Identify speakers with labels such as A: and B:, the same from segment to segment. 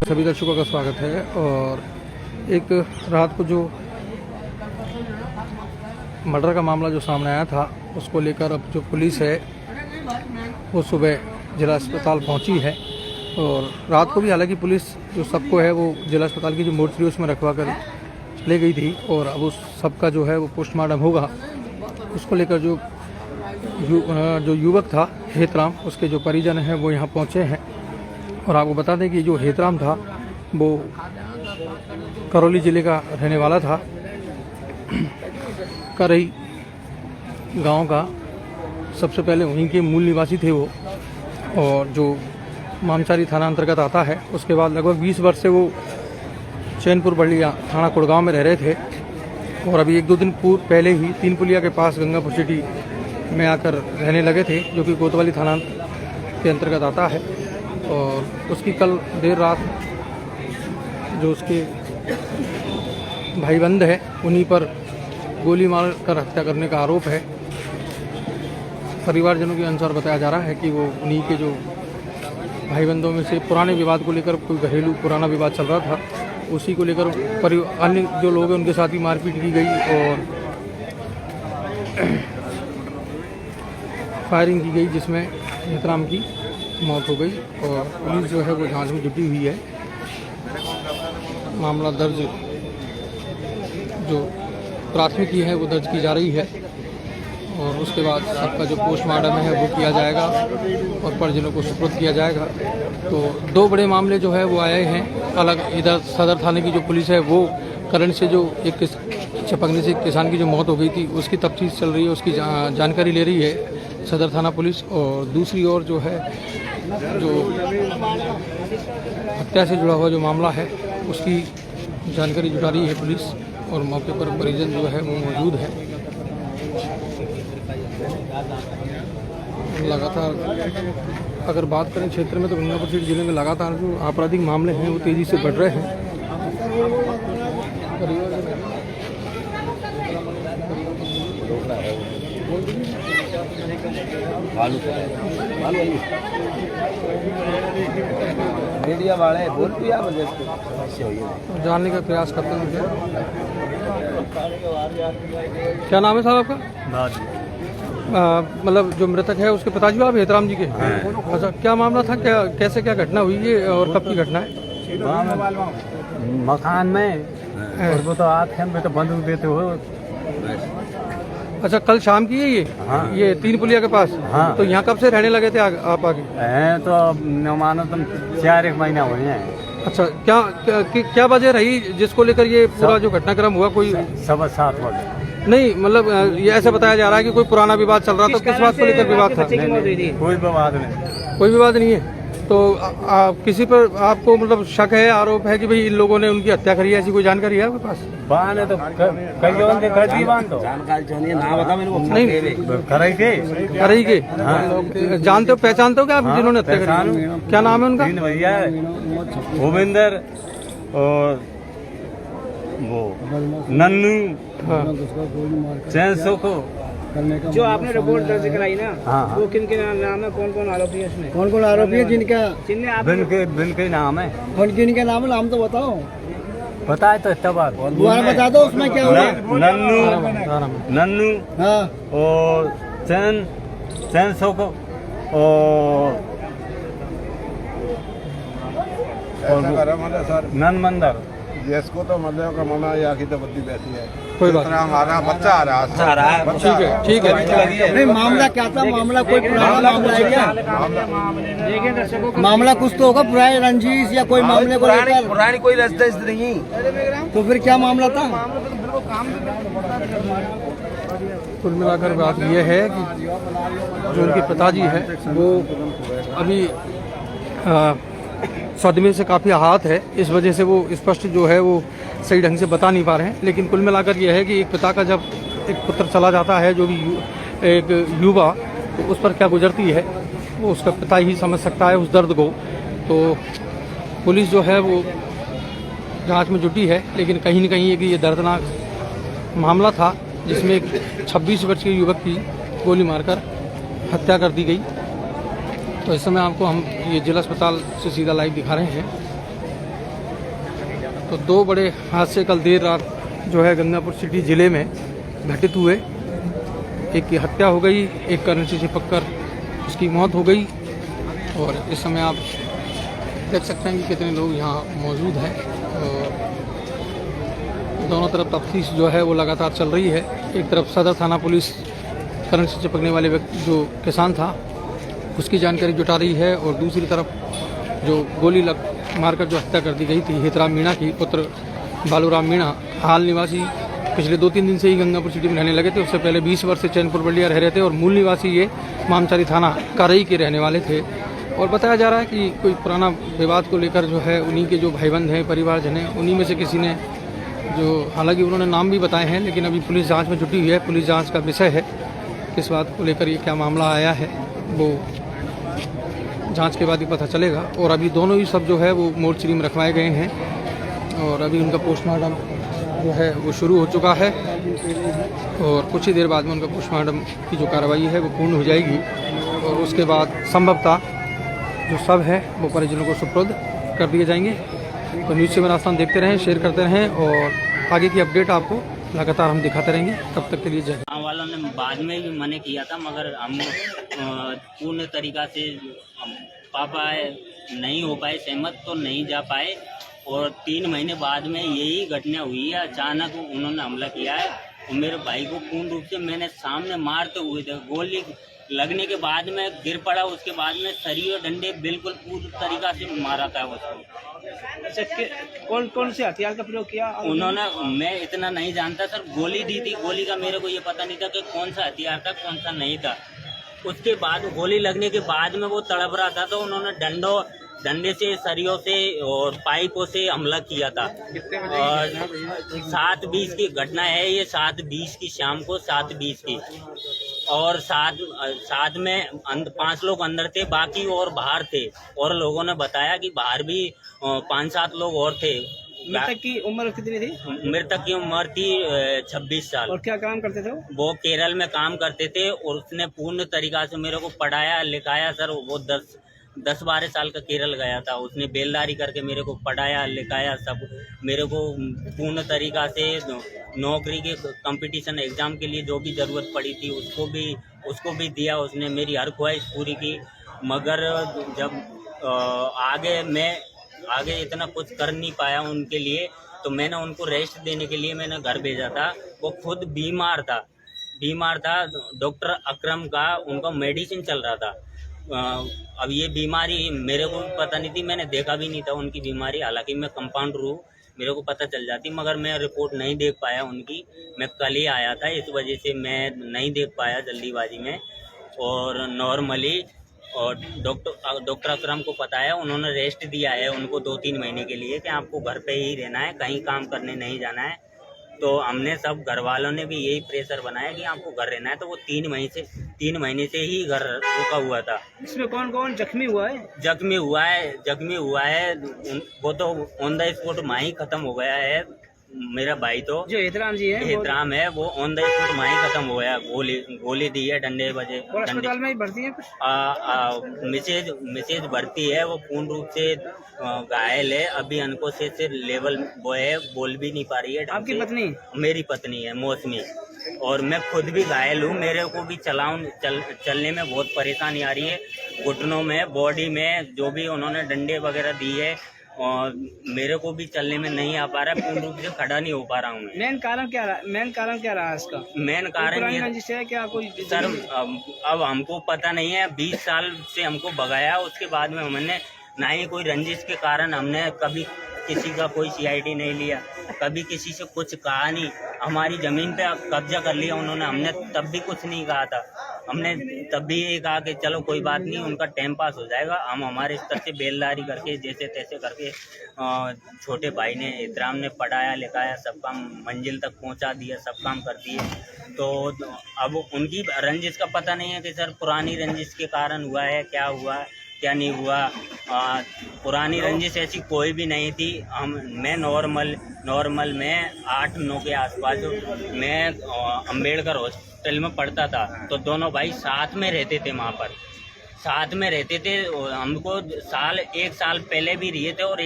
A: सभी दर्शकों का स्वागत है। और एक रात को जो मर्डर का मामला जो सामने आया था उसको लेकर अब जो पुलिस है वो सुबह जिला अस्पताल पहुंची है। और रात को भी हालांकि पुलिस जो सबको है वो जिला अस्पताल की जो मोर्चरी उसमें रखवा कर ले गई थी। और अब उस सबका जो है वो पोस्टमार्टम होगा। उसको लेकर जो युवक था हेतराम, उसके जो परिजन हैं वो यहाँ पहुँचे हैं। और आपको बता दें कि जो हेतराम था वो करौली ज़िले का रहने वाला था। करई गांव का सबसे पहले वहीं के मूल निवासी थे वो, और जो मामचारी थाना अंतर्गत आता है। उसके बाद लगभग 20 वर्ष से वो चैनपुर बड़लिया थाना कुड़गांव में रह रहे थे। और अभी 1-2 दिन पहले ही तीन पुलिया के पास गंगापुर सिटी में आकर रहने लगे थे, जो कि कोतवाली थाना के अंतर्गत आता है। और उसकी कल देर रात जो उसके भाईबंद है उन्हीं पर गोली मार कर हत्या करने का आरोप है। परिवारजनों के अनुसार बताया जा रहा है कि वो उन्हीं के जो भाईबंदों में से पुराने विवाद को लेकर कोई घरेलू पुराना विवाद चल रहा था, उसी को लेकर अन्य जो लोग हैं उनके साथ ही मारपीट की गई और फायरिंग की गई, जिसमें हेतराम की मौत हो गई। और पुलिस जो है वो जांच में जुटी हुई है। मामला दर्ज जो प्राथमिकी है वो दर्ज की जा रही है। और उसके बाद सबका जो पोस्टमार्टम है वो किया जाएगा और परिजनों को सुपुर्द किया जाएगा। तो 2 बड़े मामले जो है वो आए हैं अलग। इधर सदर थाने की जो पुलिस है वो करंट से जो एक चपकने से किसान की जो मौत हो गई थी उसकी तफ्तीश चल रही है, उसकी जानकारी ले रही है सदर थाना पुलिस। और दूसरी ओर जो है जो हत्या से जुड़ा हुआ जो मामला है उसकी जानकारी जुटा रही है पुलिस। और मौके पर परिजन जो है वो मौजूद है। लगातार अगर बात करें क्षेत्र में तो गंगापुर सिटी जिले में लगातार जो आपराधिक मामले हैं वो तेज़ी से बढ़ रहे हैं।
B: मीडिया वाले बोल दिया
A: जानने का प्रयास करते हैं। क्या नाम है साहब आपका? मतलब जो मृतक है उसके पिताजी आप हेतराम जी के? अच्छा, क्या मामला था, क्या घटना हुई है और कब की घटना है?
B: मकान में और वो तो आते हैं तो बंदूक देते हो।
A: अच्छा, कल शाम की है ये?
B: हाँ।
A: ये तीन पुलिया के पास?
B: हाँ।
A: तो यहाँ कब से रहने लगे थे आप आगे?
B: हैं तो मानो तुम 4-1 महीना हुए हैं।
A: अच्छा, क्या वजह रही जिसको लेकर ये पूरा जो घटनाक्रम हुआ? कोई
B: 7:15 बजे
A: नहीं, मतलब ये ऐसा बताया जा रहा है कि कोई पुराना विवाद चल रहा था। किस बात को लेकर विवाद था?
B: कोई विवाद नहीं।
A: कोई विवाद नहीं है। तो किसी पर आपको मतलब शक है, आरोप है कि भाई इन लोगों ने उनकी हत्या करी है, ऐसी कोई जानकारी है आपके पास?
B: बान है तो कई कर दी बान तो जानकारी चाहिए ना बता मेरे को। नहीं
A: करई के जानते हो, पहचानते हो क्या आप जिन्होंने हत्या करी? क्या नाम है उनका?
B: भैया भूपेंद्र और वो नन्नू चैन को
C: जो आपने रिपोर्ट दर्ज कराई ना,
B: हाँ।
C: वो किन के नाम है? कौन आरोपी है इसमें?
D: कौन आरोपी है जिनका
B: बिन के नाम है?
D: कौन किनके नाम है? नाम तो बताओ।
B: पता है तो इतना बात
D: दोबारा बता दो उसमें क्या हुआ।
B: नन्नू
D: हाँ।
B: और चैन को और नन मंदर
E: जिसको तो मतलब का मना या की तो बत्ती बैठी है।
A: कोई बात नहीं।
E: हमारा बच्चा आ रहा है।
A: ठीक है।
D: नहीं, मामला क्या था? मामला कोई पुराना मामला है क्या? मामला कुछ तो होगा, पुरानी रंजिश या कोई मामले को लेकर?
B: पुरानी कोई रंजिश नहीं।
D: तो फिर क्या मामला था?
A: कुल मिलाकर बात यह है कि जो उनके पिताजी है वो अभी सदमे से काफ़ी आहत है। इस वजह से वो स्पष्ट जो है वो सही ढंग से बता नहीं पा रहे हैं। लेकिन कुल मिलाकर यह है कि एक पिता का जब एक पुत्र चला जाता है, जो भी एक युवा, तो उस पर क्या गुजरती है वो उसका पिता ही समझ सकता है उस दर्द को। तो पुलिस जो है वो जांच में जुटी है। लेकिन कहीं न कहीं ये दर्दनाक मामला था जिसमें एक 26 वर्ष के युवक की गोली मारकर हत्या कर दी गई। तो इस समय आपको हम ये जिला अस्पताल से सीधा लाइव दिखा रहे हैं। तो दो बड़े हादसे कल देर रात जो है गंगापुर सिटी ज़िले में घटित हुए। एक की हत्या हो गई, एक करंट से चिपक कर उसकी मौत हो गई। और इस समय आप देख सकते हैं कि कितने लोग यहाँ मौजूद हैं। और दोनों तरफ तफ्तीश जो है वो लगातार चल रही है। एक तरफ सदर थाना पुलिस करंट से चिपकने वाले व्यक्ति जो किसान था उसकी जानकारी जुटा रही है, और दूसरी तरफ जो गोली मारकर जो हत्या कर दी गई थी हितराम मीणा की पुत्र बालूराम मीणा, हाल निवासी पिछले 2-3 दिन से ही गंगापुर सिटी में रहने लगे थे। उससे पहले 20 वर्ष से चैनपुर बल्डिया रह रहे थे और मूल निवासी ये मामचारी थाना करई के रहने वाले थे। और बताया जा रहा है कि कोई पुराना विवाद को लेकर जो है उन्हीं के जो भाईबंद हैं, परिवारजन हैं, उन्हीं में से किसी ने जो, हालांकि उन्होंने नाम भी बताए हैं, लेकिन अभी पुलिस जांच में जुटी हुई है। पुलिस जांच का विषय है, किस बात को लेकर ये क्या मामला आया है वो जांच के बाद ही पता चलेगा। और अभी दोनों ही सब जो है वो मोर्चरी में रखवाए गए हैं और अभी उनका पोस्टमार्टम जो है वो शुरू हो चुका है और कुछ ही देर बाद में उनका पोस्टमार्टम की जो कार्रवाई है वो पूर्ण हो जाएगी। और उसके बाद संभवतः जो सब है वो परिजनों को सुपुर्द कर दिए जाएंगे। तो न्यूज़ 7 आस्थान देखते रहें, शेयर करते रहें और आगे की अपडेट आपको लगातार हम दिखाते रहेंगे। तब तक के लिए जय हिंद।
F: गाँव वालों ने बाद में भी मना किया था, मगर हम पूर्ण तरीका से पापा नहीं हो पाए सहमत, तो नहीं जा पाए। और 3 महीने बाद में यही घटना हुई है। अचानक उन्होंने हमला किया है और मेरे भाई को पूर्ण रूप से मैंने सामने मारते हुए थे। गोली लगने के बाद में गिर पड़ा, उसके बाद में सरिये डंडे बिल्कुल पूरी तरीका से मारा था उसको।
C: अच्छा, कौन से हथियार का प्रयोग किया
F: उन्होंने? मैं इतना नहीं जानता सर, गोली दी थी। गोली का मेरे को ये पता नहीं था कि कौन सा हथियार था कौन सा नहीं था। उसके बाद गोली लगने के बाद में वो तड़प रहा था, तो उन्होंने डंडे से, सरियों से और पाइपों से हमला किया था। और 7:20 की घटना है ये, 7:20 की शाम को, 7:20 की। और साथ में 5 लोग अंदर थे, बाकी और बाहर थे। और लोगों ने बताया कि बाहर भी 5-7 लोग और थे।
C: मृतक की उम्र कितनी थी?
F: मृतक की उम्र थी 26 साल।
C: और क्या काम करते थे
F: वो केरल में काम करते थे और उसने पूर्ण तरीका से मेरे को पढ़ाया लिखाया सर। वो 10-12 साल का केरल गया था, उसने बेलदारी करके मेरे को पढ़ाया लिखाया सब। मेरे को पूर्ण तरीका से नौकरी के कंपटीशन एग्ज़ाम के लिए जो भी ज़रूरत पड़ी थी उसको भी दिया उसने। मेरी हर ख्वाहिश पूरी की। मगर जब आगे इतना कुछ कर नहीं पाया उनके लिए, तो मैंने उनको रेस्ट देने के लिए मैंने घर भेजा था। वो खुद बीमार था। डॉक्टर अकरम का उनका मेडिसिन चल रहा था। अब ये बीमारी मेरे को पता नहीं थी, मैंने देखा भी नहीं था उनकी बीमारी। हालांकि मैं कंपाउंडर हूँ, मेरे को पता चल जाती, मगर मैं रिपोर्ट नहीं देख पाया उनकी। मैं कल ही आया था, इस वजह से मैं नहीं देख पाया जल्दीबाजी में। और नॉर्मली और डॉक्टर अकरम को पता है, उन्होंने रेस्ट दिया है उनको 2-3 महीने के लिए कि आपको घर पे ही रहना है, कहीं काम करने नहीं जाना है। तो हमने सब घर वालों ने भी यही प्रेशर बनाया कि आपको घर रहना है। तो वो 3 महीने से ही घर रुका हुआ था।
C: इसमें कौन जख्मी हुआ है?
F: जख्मी हुआ है वो तो ऑन द स्पॉट माही खत्म हो गया है। मेरा भाई तो
C: जो हितराम जी है,
F: हितराम है, वो ऑन द स्पॉट माही खत्म हो गया। गोली दी है, डंडे बजे।
C: और अस्पताल में ही भर्ती है कुछ?
F: मिसेज भर्ती है, वो पूर्ण रूप से घायल है। अभी अनकॉन्शियस से लेवल वो है, बोल भी नहीं पा रही है।
C: आपकी पत्नी?
F: मेरी पत्नी है मौसमी। और मैं खुद भी घायल हूँ, मेरे को भी चलने में बहुत परेशानी आ रही है। घुटनों में, बॉडी में जो भी उन्होंने डंडे वगैरह दी है, और मेरे को भी चलने में नहीं आ पा रहा है, पूर्ण रूप से खड़ा नहीं हो पा रहा हूँ मैं।
C: मेन कारण क्या रहा इसका?
F: मेन कारण ये
C: है क्या कोई
F: सर, अब हमको पता नहीं है। 20 साल से हमको भगाया, उसके बाद में हमने ना ही कोई रंजिश के कारण हमने कभी किसी का कोई CID नहीं लिया, कभी किसी से कुछ कहा नहीं। हमारी ज़मीन पे कब्जा कर लिया उन्होंने, हमने तब भी कुछ नहीं कहा था। हमने तब भी ये कहा कि चलो कोई बात नहीं, उनका टाइम पास हो जाएगा। हम हमारे स्तर से बेलदारी करके जैसे तैसे करके छोटे भाई ने, इतराम ने पढ़ाया लिखाया, सब काम मंजिल तक पहुंचा दिया, सब काम कर दिए। तो अब उनकी रंजिश का पता नहीं है कि सर पुरानी रंजिश के कारण हुआ है, क्या हुआ क्या नहीं हुआ। पुरानी रंजिश ऐसी कोई भी नहीं थी। मैं नॉर्मल में 8-9 के आसपास मैं अम्बेडकर हॉस्टल में पढ़ता था, तो दोनों भाई साथ में रहते थे वहाँ पर। साथ में रहते थे। और हमको एक साल पहले भी रहे थे और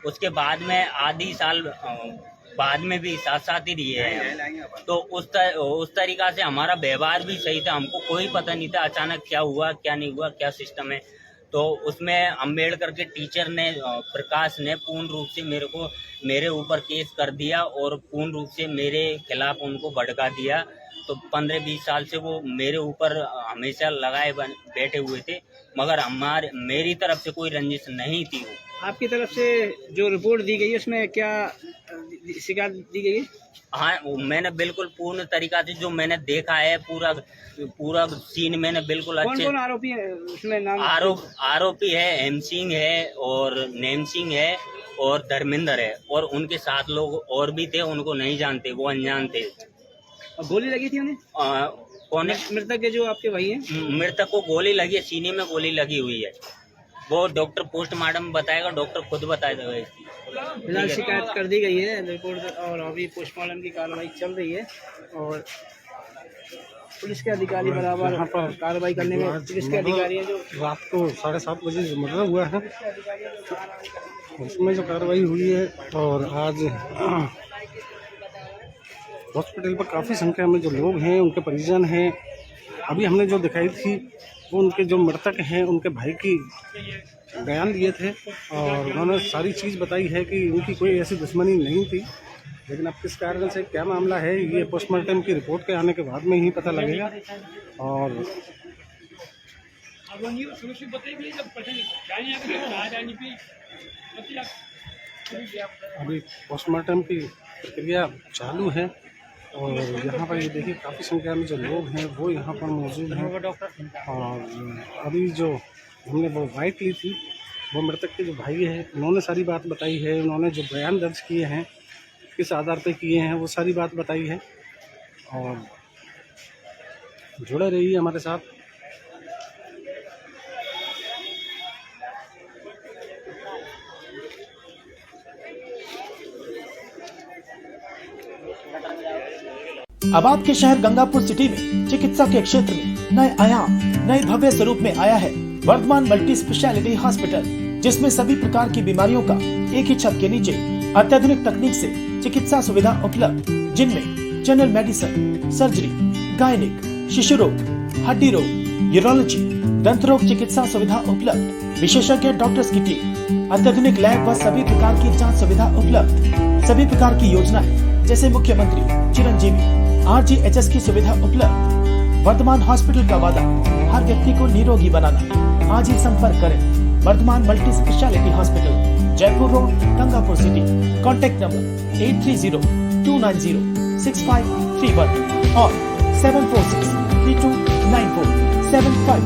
F: उसके बाद में आधी साल बाद में भी साथ साथ ही रहे हैं। तो उस तरीका से हमारा व्यवहार भी सही था, हमको कोई पता नहीं था अचानक क्या हुआ क्या नहीं हुआ क्या सिस्टम है। तो उसमें अम्बेडकर के टीचर ने प्रकाश ने पूर्ण रूप से मेरे ऊपर केस कर दिया और पूर्ण रूप से मेरे खिलाफ उनको भड़का दिया। तो 15-20 साल से वो मेरे ऊपर हमेशा लगाए बैठे हुए थे, मगर मेरी तरफ से कोई रंजिश नहीं थी। वो
C: आपकी तरफ से जो रिपोर्ट दी गई है उसमें क्या शिकायत दी गई है?
F: हाँ, मैंने बिल्कुल पूर्ण तरीका से जो मैंने देखा है पूरा सीन मैंने बिल्कुल अच्छे।
C: कौन आरोपी है उसमें? नाम
F: आरोपी है हेम सिंह है और नेम सिंह है और धर्मेंद्र है और उनके साथ लोग और भी थे, उनको नहीं जानते, वो अनजान थे।
C: गोली लगी थी उन्हें?
F: कौन है?
C: मृतक के जो आपके भाई हैं?
F: मृतक को गोली लगी है, सीने में गोली लगी हुई है। वो डॉक्टर पोस्टमार्टम बताएगा, डॉक्टर खुद बताएगा इसकी।
C: फिलहाल शिकायत कर दी गई है रिपोर्ट और अभी पोस्टमार्टम की कार्रवाई चल रही है और पुलिस के अधिकारी बराबर यहाँ पर कार्रवाई करने में पुलिस के अधिकारी हैं। जो
A: रात को 7:30 बजे जो मर्डर हुआ है उसमें जो कार्रवाई हुई है और आज हॉस्पिटल पर काफ़ी संख्या में जो लोग हैं उनके परिजन हैं। अभी हमने जो दिखाई थी वो उनके जो मृतक हैं उनके भाई की बयान लिए थे और उन्होंने सारी चीज़ बताई है कि उनकी कोई ऐसी दुश्मनी नहीं थी, लेकिन अब किस कारण से क्या मामला है ये पोस्टमार्टम की रिपोर्ट के आने के बाद में ही पता लगेगा। और अभी पोस्टमार्टम की प्रक्रिया चालू है और यहाँ पर ये देखिए काफ़ी संख्या में जो लोग हैं वो यहाँ पर मौजूद हैं। और अभी जो हमने वो बाइक ली थी वो मृतक के जो भाई है उन्होंने सारी बात बताई है, उन्होंने जो बयान दर्ज किए हैं किस आधार पे किए हैं वो सारी बात बताई है। और जुड़े रहिए हमारे साथ।
G: अब आपके शहर गंगापुर सिटी में चिकित्सा के क्षेत्र में नए आयाम नए भव्य स्वरूप में आया है वर्धमान मल्टी स्पेशलिटी हॉस्पिटल, जिसमें सभी प्रकार की बीमारियों का एक ही छत के नीचे अत्याधुनिक तकनीक से चिकित्सा सुविधा उपलब्ध, जिनमें जनरल मेडिसिन, सर्जरी, गायनिक, शिशु रोग, हड्डी रोग, यूरोलॉजी, दंत रोग चिकित्सा सुविधा उपलब्ध, विशेषज्ञ डॉक्टर्स की टीम, अत्याधुनिक लैब व सभी प्रकार की जांच सुविधा उपलब्ध, सभी प्रकार की योजनाएं जैसे मुख्यमंत्री चिरंजीवी RGHS की सुविधा उपलब्ध। वर्धमान हॉस्पिटल का वादा हर व्यक्ति को निरोगी बनाना। आज ही संपर्क करें Vardhman multi speciality hospital, Jaipur road, Gangapur city. Contact number 8302906531 और 7463294 752।